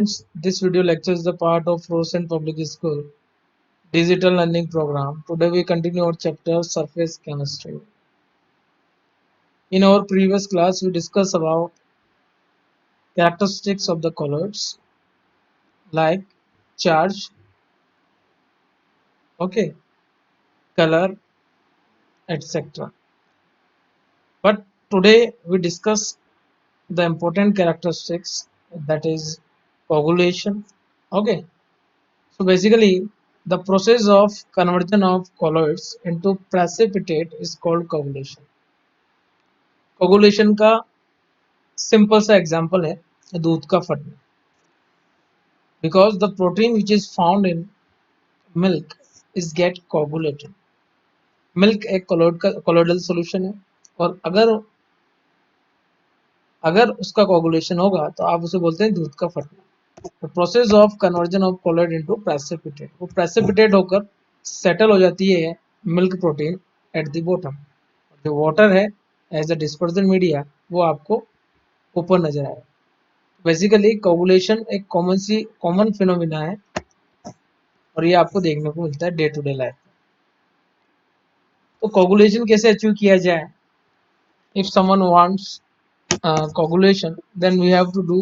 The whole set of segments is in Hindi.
This video lecture is the part of Rosen Public School Digital Learning Program. Today we continue our chapter Surface Chemistry. In our previous class, we discussed about characteristics of the colloids like charge, okay, color, etc. But today we discuss the important characteristics, that is coagulation. Okay, so basically the process of conversion of colloids into precipitate is called coagulation. Coagulation का सिंपल सा एग्जांपल है दूध का फटना, because the protein which is found in milk is get coagulated. Milk एक कोलोइडल सॉल्यूशन है, और अगर उसका कोगुलेशन होगा तो आप उसे बोलते हैं दूध का फटना. The process of conversion of colloid into precipitate, वो प्रेसिपिटेट होकर सेटल हो जाती है milk protein at the bottom. जो वाटर है एज अ डिस्पर्सन मीडिया वो आपको ऊपर नजर आएगा. बेसिकली कोगुलेशन एक कॉमन फिनोमिना है, और ये आपको देखने को मिलता है डे टू डे लाइफ में. तो कोगुलेशन कैसे अचीव किया जाए? If someone wants coagulation, then we have to do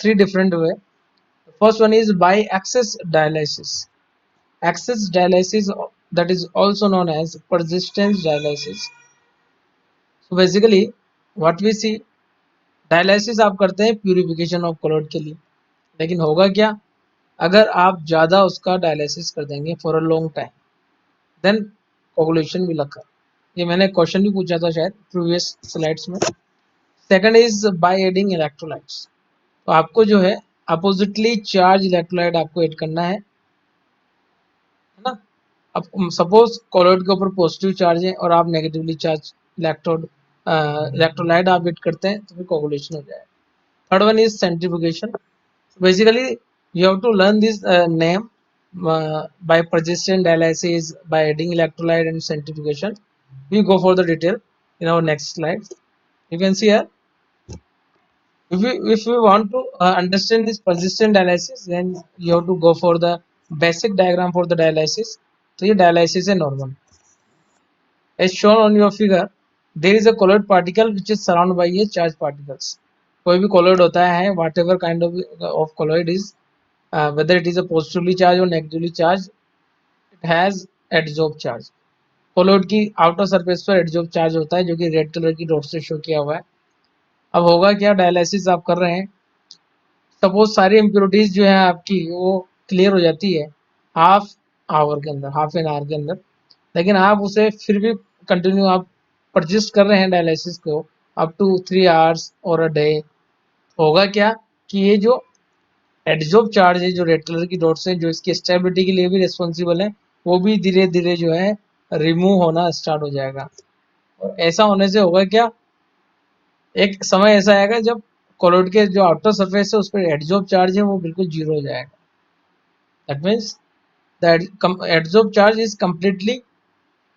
three different way. The first one is by access dialysis. Access dialysis, that is also known as persistence dialysis. So basically what we see, dialysis आप करते हैं प्यूरिफिकेशन ऑफ क्लोराइड के लिए, लेकिन होगा क्या अगर आप ज़्यादा उसका डायलिसिस कर देंगे for a long time, then coagulation will occur. ये मैंने क्वेश्चन भी पूछा था शायद प्रीवियस स्लाइड्स में. Second is by adding electrolytes. तो आपको जो है अपोजिटली चार्ज इलेक्ट्रोलाइट आपको ऐड करना है ना. अब सपोज कोलोइड के ऊपर पॉजिटिव चार्ज है और आप नेगेटिवली चार्ज इलेक्ट्रोलाइट आप ऐड करते हैं तो फिर कोगुलेशन हो जाएगा. Third one is centrifugation. Basically, you have to learn this name by persistent dialysis, by adding electrolyte and centrifugation. We go for the detail in our next slide. You can see here, if we want to understand this persistent dialysis, then you have to go for the basic diagram for the dialysis. So, ये dialysis है normal. As shown on your figure, there is a colloid particle which is surrounded by a charged particles. कोई भी colloid होता है, whatever kind of colloid is, whether it is a positively charged or negatively charged, it has adsorb charge. Colloid की आउटर सरफेस पर एडजॉर्ब चार्ज होता है जो कि रेड कलर की डॉट से शो किया हुआ है. अब होगा क्या, डायलिसिस आप कर रहे हैं, सपोज सारी इम्प्योरिटीज जो है आपकी वो क्लियर हो जाती है हाफ आवर के अंदर, हाफ एन आवर के अंदर, लेकिन आप उसे फिर भी कंटिन्यू आप परजिस्ट कर रहे हैं डायलिसिस को अप टू 3 आवर्स और अ डे. होगा क्या कि ये जो एडजॉर्ब चार्ज है, जो रेड कलर की डॉट्स हैं, जो इसकी स्टेबिलिटी के लिए भी रिस्पॉन्सिबल है, वो भी धीरे धीरे जो है रिमूव होना स्टार्ट हो जाएगा. और ऐसा होने से होगा क्या, एक समय ऐसा आएगा जब कोलोइड के जो आउटर सरफेस है उस पर एडजॉर्ब चार्ज है वो बिल्कुल जीरो हो जाएगा. That means the adsorb charge is completely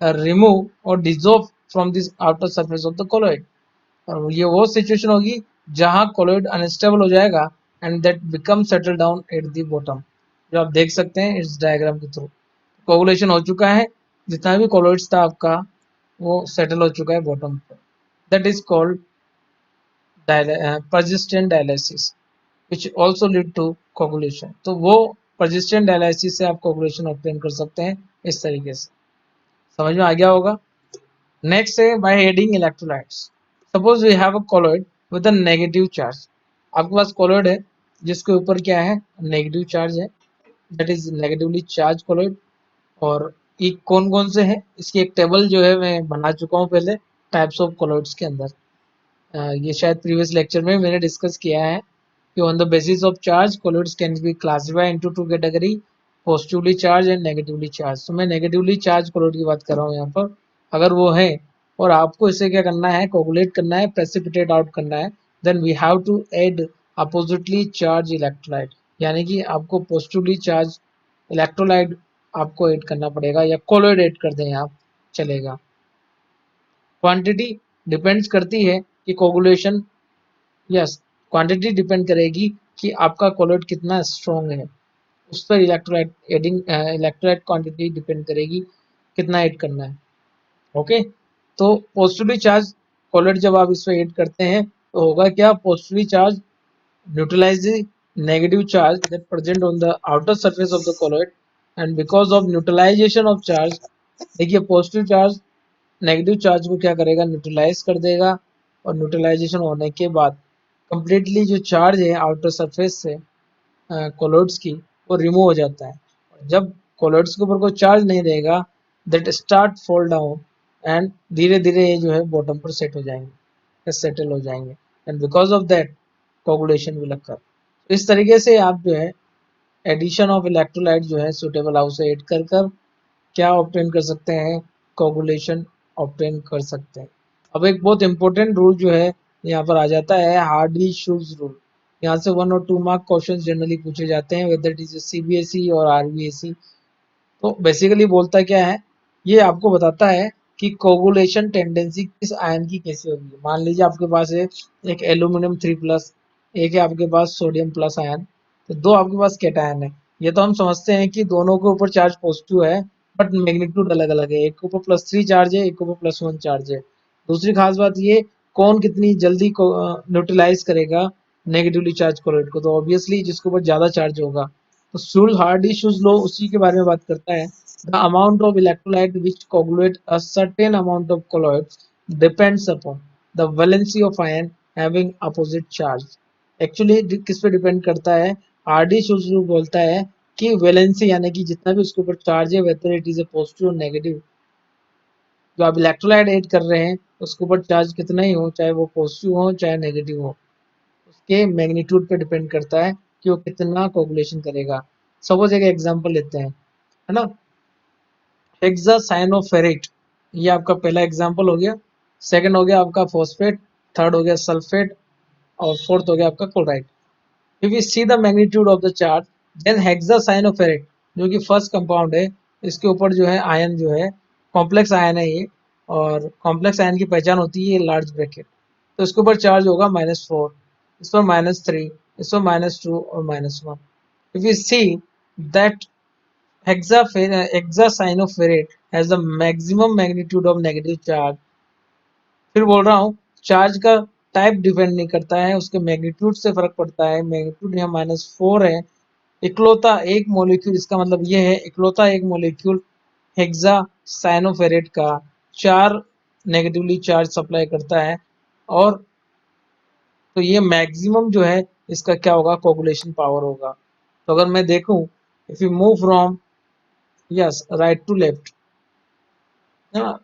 remove और dissolve from this outer surface of the colloid. और ये वो सिचुएशन होगी जहां कोलोइड अनस्टेबल हो जाएगा and that become settle down eight the bottom, जो आप देख सकते हैं इस डायग्राम के थ्रू. कोगुलेशन हो चुका है, जितना भी कोलोइड्स था आपका वो सेटल हो चुका है बॉटम पर. That is called persistent dialysis which also lead to coagulation. तो वो persistent dialysis से आप coagulation obtain कर सकते हैं इस तरीके से. समझ में आ गया होगा. नेक्स्ट है by adding electrolytes. Suppose we have a colloid with a negative charge. आपके पास colloid है जिसके ऊपर क्या है, नेगेटिव चार्ज है, that is negatively charged colloid. और ये कौन कौन से हैं, इसकी एक टेबल जो है मैं बना चुका हूँ पहले टाइप्स ऑफ colloids के अंदर. ये शायद प्रीवियस लेक्चर में मैंने डिस्कस किया है कि on the basis of charge colloids can be classified into two category, positively charge and negatively charge. तो मैं नेगेटिवली चार्ज colloid की बात कर रहा हूँ यहाँ पर. अगर वो है और आपको इसे क्या करना है, कोगुलेट करना है, प्रेसिपिटेट आउट करना है, then we have to add oppositely charge electrolyte, यानी कि आपको पॉजिटिवली चार्ज इलेक्ट्रोलाइट आपको ऐड करना पड़ेगा, या कोलोइड ऐड कर दें आप चलेगा. क्वांटिटी डिपेंड्स करती है कि कोगुलेशन, यस, क्वांटिटी डिपेंड करेगी कि आपका कोलोइड कितना स्ट्रॉन्ग है, उस पर electrolyte adding electrolyte quantity depend करेगी कितना ऐड करना है। ओके, तो पॉजिटिवली चार्ज कोलोइड जब आप इसमें ऐड करते हैं तो होगा क्या, positively charge neutralize the negative charge that present on the outer surface of the colloid, and because of neutralization of charge, देखिए पॉजिटिव चार्ज नेगेटिव चार्ज को क्या करेगा, न्यूट्रलाइज कर देगा, और न्यूट्रलाइजेशन होने के बाद कंप्लीटली जो चार्ज है आउटर सरफेस से कोलोइड्स की, वो रिमूव हो जाता है। जब कोलोइड्स के ऊपर कोई चार्ज नहीं रहेगा, that start fall down, and धीरे धीरे ये जो है बॉटम पर सेट हो जाएंगे, सेटल हो जाएंगे, and because of that coagulation will अकर। इस तरीके से आप जो है एडिशन ऑफ इलेक्ट्रोलाइट जो है सुटेबल हाउस से ऐड कर क्या ऑब्टेन कर सकते हैं, कोगुलेशन ऑब्टेन कर सकते हैं। अब एक बहुत इंपॉर्टेंट रूल जो है यहाँ पर आ जाता है, हार्डी शूज रूल। यहाँ से 1 और 2 मार्क क्वेश्चन जनरली पूछे जाते हैं, वेदर इट इज सीबीएसई और आरबीएसई। तो बेसिकली बोलता क्या है, ये आपको बताता है कि कोगुलेशन टेंडेंसी किस आयन की कैसी होगी। मान लीजिए आपके पास है एक एल्यूमिनियम 3+, एक है आपके पास सोडियम प्लस आयन, तो दो आपके पास कैटायन है। ये तो हम समझते हैं कि दोनों के ऊपर चार्ज पॉजिटिव है, बट मैग्नीट्यूड अलग अलग है, एक के ऊपर +3 चार्ज है, एक के ऊपर +1 चार्ज है। दूसरी खास बात ये, कौन कितनी जल्दी न्यूट्रलाइज करेगा नेगेटिवली चार्ज क्लोराइड को, तो ऑब्वियसली जिसके ऊपर ज्यादा चार्ज होगा। तो शूल हार्डी शूज लॉ उसी के बारे में बात करता है, the amount of electrolyte which coagulate a certain amount of colloids depends upon the valency of ion having opposite charge. Actually किस पे डिपेंड करता है, हार्डी शूज लॉ बोलता है कि वैलेंसी यानी कि जितना भी उसके ऊपर चार्ज है, whether it is a positive और नेगेटिव, जो आप इलेक्ट्रोलाइट ऐड कर रहे हैं उसके ऊपर चार्ज कितना ही हो, चाहे वो पॉजिटिव हो चाहे नेगेटिव हो, उसके मैग्नीट्यूड पे डिपेंड करता है कि वो कितना कोगुलेशन करेगा। सपोज एक एग्जांपल लेते हैं, है ना, हेक्सासाइनोफेरेट, ये आपका पहला एग्जांपल हो गया। सेकंड हो गया आपका फॉस्फेट, थर्ड हो गया सल्फेट, और फोर्थ हो गया आपका chloride. If you see the magnitude of the charge, then hexacyanoferrate जो कि फर्स्ट कंपाउंड है, इसके ऊपर जो है आयन जो है कॉम्प्लेक्स आयन है ये, और कॉम्प्लेक्स आयन की पहचान होती है लार्ज ब्रैकेट। तो इसके ऊपर चार्ज होगा -4, इस पर -3, इस पर -2 और -1। If you see that hexacyanoferrate has the maximum magnitude of negative charge, फिर बोल रहा हूँ चार्ज का टाइप डिपेंड नहीं करता है, उसके मैग्नीट्यूड से फर्क पड़ता है। मैग्नीट्यूड यहाँ -4 है, इकलौता एक मॉलिक्यूल, इसका मतलब ये है इकलौता एक मॉलिक्यूल हेक्सासाइनोफेरेट का 4 नेगेटिवली चार्ज सप्लाई करता है, और तो ये मैक्सिमम जो है इसका क्या होगा, कोगुलेशन पावर होगा। तो अगर मैं देखूं, if you move from yes right to left, है ना,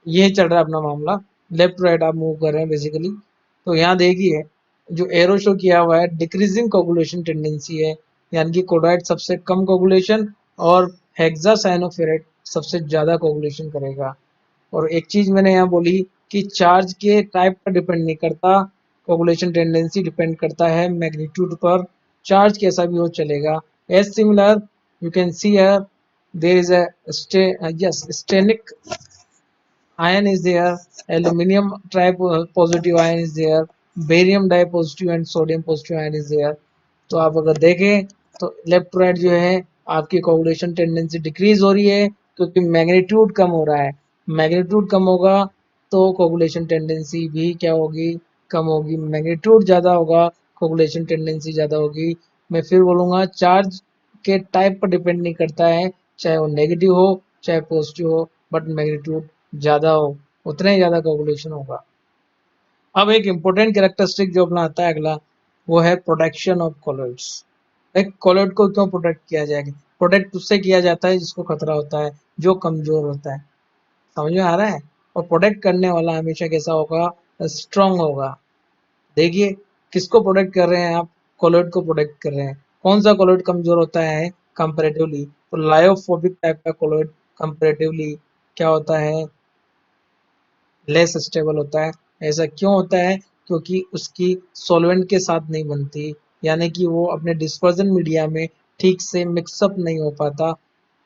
ये चल रहा है अपना मामला, लेफ्ट राइट आप मूव कर रहे हैं बेसिकली। तो यहाँ देखिए जो एरो शो किया हुआ है डिक्रीजिंग कोगुलेशन टेंडेंसी है, यानी कि क्लोराइड सबसे कम कोगुलेशन और हेक्सासाइनोफेरेट सबसे ज्यादा कोगुलेशन करेगा। और एक चीज मैंने यहाँ बोली कि चार्ज के टाइप पर डिपेंड नहीं करता, कोगुलेशन टेंडेंसी डिपेंड करता है मैग्नीट्यूड पर, चार्ज कैसा भी हो चलेगा। As similar you can see here there is a yes stannic ion is there, aluminium positive ion is there, barium dipositive and sodium positive ion is there। तो आप अगर देखें तो लेफ्ट टू राइट जो है आपकी कोगुलेशन टेंडेंसी डिक्रीज हो रही है, क्योंकि मैग्नीट्यूड कम हो रहा है। मैग्नीट्यूड कम होगा तो कोगुलेशन टेंडेंसी भी क्या होगी, कम होगी। मैग्नीट्यूड ज़्यादा होगा, कोगुलेशन टेंडेंसी ज़्यादा होगी। मैं फिर बोलूँगा चार्ज के टाइप पर डिपेंड नहीं करता है, चाहे वो नेगेटिव हो चाहे पॉजिटिव हो, बट मैग्नीट्यूड ज़्यादा हो उतना ही ज़्यादा कोगुलेशन होगा। अब एक इम्पोर्टेंट कैरेक्टरिस्टिक जो अपना आता है अगला, वो है प्रोटेक्शन ऑफ कॉलोइड्स। एक कॉलोइड को क्यों प्रोटेक्ट किया जाएगा, प्रोटेक्ट उससे किया जाता है जिसको खतरा होता है, जो कमजोर होता है। समझ में आ रहा है। और प्रोटेक्ट करने वाला हमेशा कैसा होगा, स्ट्रांग होगा। देखिए किसको प्रोटेक्ट कर रहे हैं आप, कॉलोइड को प्रोटेक्ट कर रहे हैं। कौन सा कॉलोइड कमजोर होता है कंपेरेटिवली, तो लायोफोबिक टाइप का कॉलोइड कंपेरेटिवली क्या होता है, लेस स्टेबल होता है। ऐसा क्यों होता है, क्योंकि उसकी सॉल्वेंट के साथ नहीं बनती, यानी कि वो अपने डिस्पर्जन मीडिया में ठीक से मिक्सअप नहीं हो पाता।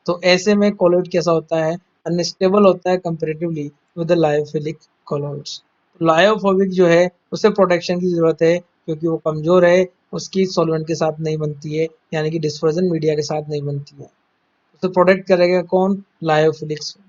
तो ऐसे में कॉलोइड कैसा होता है, अनस्टेबल होता है कंपेरेटिवली विद लायोफिलिक कॉलोइड्स। लायोफोबिक जो है उसे प्रोटेक्शन की जरूरत है, क्योंकि वो कमजोर है, उसकी सॉल्वेंट के साथ नहीं बनती है, यानी कि डिस्पर्जन मीडिया के साथ नहीं बनती है। तो प्रोटेक्ट करेगा कौन? Lyophilic sol.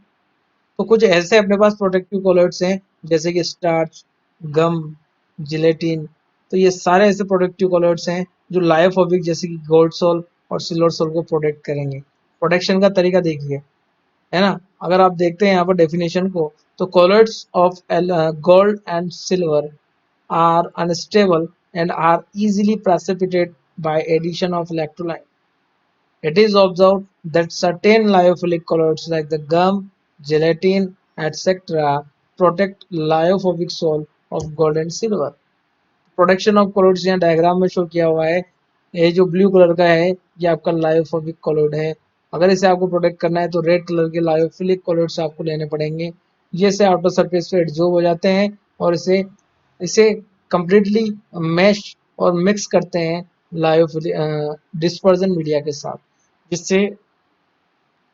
तो कुछ ऐसे अपने पास प्रोटेक्टिव कोलॉइड्स हैं जैसे कि स्टार्च, गम, जिलेटिन। तो ये सारे ऐसे प्रोटेक्टिव कोलॉइड्स हैं जो लायोफोबिक जैसे कि गोल्ड सोल और सिल्वर सोल को प्रोटेक्ट करेंगे। प्रोटेक्शन का तरीका देखिए, है ना। अगर आप देखते हैं यहाँ पर डेफिनेशन को, तो colloids of gold and silver are unstable and are easily precipitated by addition of electrolyte. It is observed that certain lyophilic colloids like the gum, gelatin, etc. protect lyophobic soul of gold and silver. Protection of colloids यहाँ डायग्राम में शो किया हुआ है। ये जो ब्लू कलर का है ये आपका लायोफोबिक कोलोइड है। अगर इसे आपको प्रोटेक्ट करना है तो रेड कलर के लायोफिलिक कोलोइड्स आपको लेने पड़ेंगे। ये से आउटर सरफेस पे एडजॉर्ब हो जाते हैं और इसे इसे कंप्लीटली मैश और मिक्स करते हैं लायोफिलिक डिस्पर्जन मीडिया के साथ, जिससे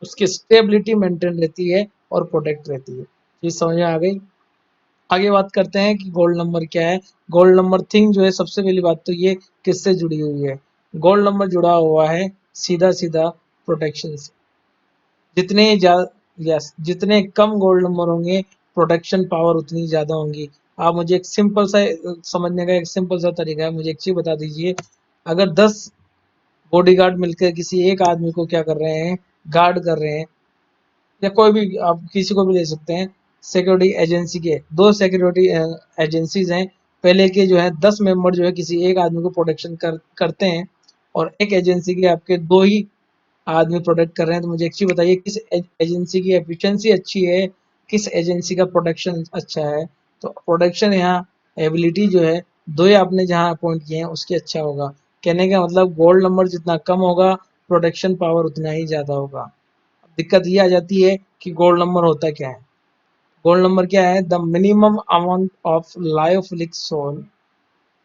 उसकी स्टेबिलिटी मेंटेन रहती है और प्रोटेक्ट रहती है। चीज समझ में आ गई। आगे बात करते हैं कि गोल्ड नंबर क्या है। गोल्ड नंबर थिंग जो है, सबसे पहली बात तो ये किससे जुड़ी हुई है। गोल्ड नंबर जुड़ा हुआ है सीधा सीधा प्रोटेक्शन से। जितने यस, जितने कम गोल्ड नंबर होंगे प्रोटेक्शन पावर उतनी ज्यादा होंगी। आप मुझे एक सिंपल सा समझने का एक सिंपल सा तरीका है, मुझे एक चीज बता दीजिए। अगर 10 बॉडीगार्ड मिलकर किसी एक आदमी को क्या कर रहे हैं, गार्ड कर रहे हैं, या कोई भी आप किसी को भी ले सकते हैं, सिक्योरिटी एजेंसी के दो सिक्योरिटी एजेंसीज हैं। पहले के जो है 10 मेंबर जो है किसी एक आदमी को प्रोटेक्शन करते हैं और एक एजेंसी के आपके दो ही आदमी प्रोटेक्ट कर रहे हैं। तो मुझे एक चीज बताइए, किस एजेंसी की एफिशिएंसी अच्छी है, किस एजेंसी का प्रोटेक्शन अच्छा है। तो प्रोटेक्शन यहाँ एबिलिटी जो है दो ही आपने जहाँ अपॉइंट किए हैं उसकी अच्छा होगा। कहने का मतलब गोल्ड नंबर जितना कम होगा प्रोटेक्शन पावर उतना ही ज्यादा होगा। दिक्कत ये आ जाती है कि गोल्ड नंबर होता क्या है। गोल्ड नंबर क्या है? The minimum amount of lyophilic sol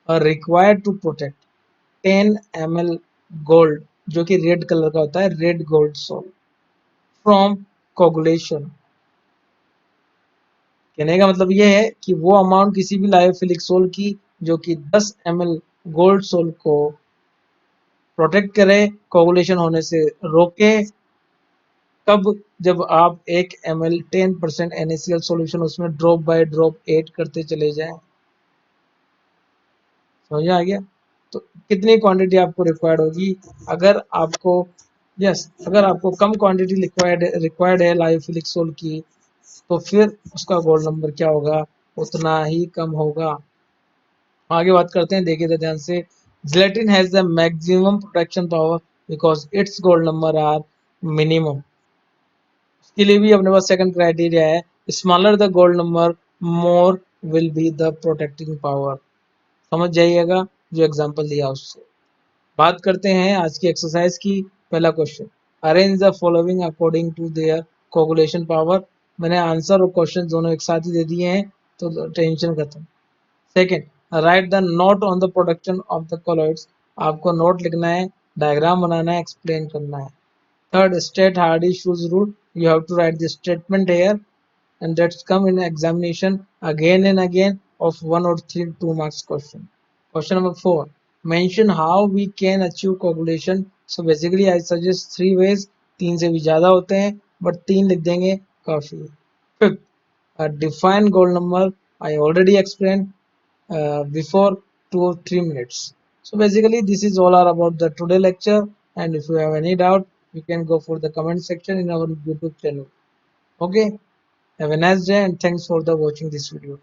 required to protect 10 ml gold, जो कि रेड कलर का होता है, red gold sol from coagulation. कहने का मतलब ये है कि वो अमाउंट किसी भी लायोफिलिक सोल की जो कि 10 ml गोल्ड सोल को प्रोटेक्ट करे, कोगुलेशन होने से रोके। कब? जब आप 1 ml 10% NaCl सॉल्यूशन उसमें ड्रॉप बाय ड्रॉप ऐड करते चले जाएं। समझ आ गया? तो कितनी क्वांटिटी आपको रिक्वायर्ड होगी? अगर आपको अगर आपको कम क्वांटिटी रिक्वायर्ड है लायोफिलिक सोल की, तो फिर उसका गोल्ड नंबर क्या होगा? उतना ही कम होगा। आगे बात करते हैं, देखिए ध्यान से। Gelatin has the maximum protection power because its gold number are minimum. इसके लिए भी अपने पास सेकंड क्राइटेरिया है, smaller the gold number more will be the protecting power. समझ जाइएगा जो एग्जांपल दिया उससे। बात करते हैं आज की एक्सरसाइज की। पहला question, arrange the following according to their coagulation power. मैंने आंसर और क्वेश्चन दोनों एक साथ ही दे दिए हैं तो टेंशन खत्म। Second, right the note on the production of the colloids. आपको नोट लिखना है, डायग्राम बनाना है, एक्सप्लेन करना है। Third, state Hardy-Schulz rule. You have to write the statement here, and that's come in examination again and again of 1 or 3 2 marks question. Question number 4. Mention how we can achieve coagulation. So basically, I suggest 3 ways. 3 से भी ज़्यादा होते हैं, but 3 लिख देंगे काफ़ी। Fifth, define goal number. I already explained before 2 or 3 minutes. So basically this is all are about the today lecture, and if you have any doubt you can go for the comment section in our YouTube channel. Okay, have a nice day and thanks for the watching this video.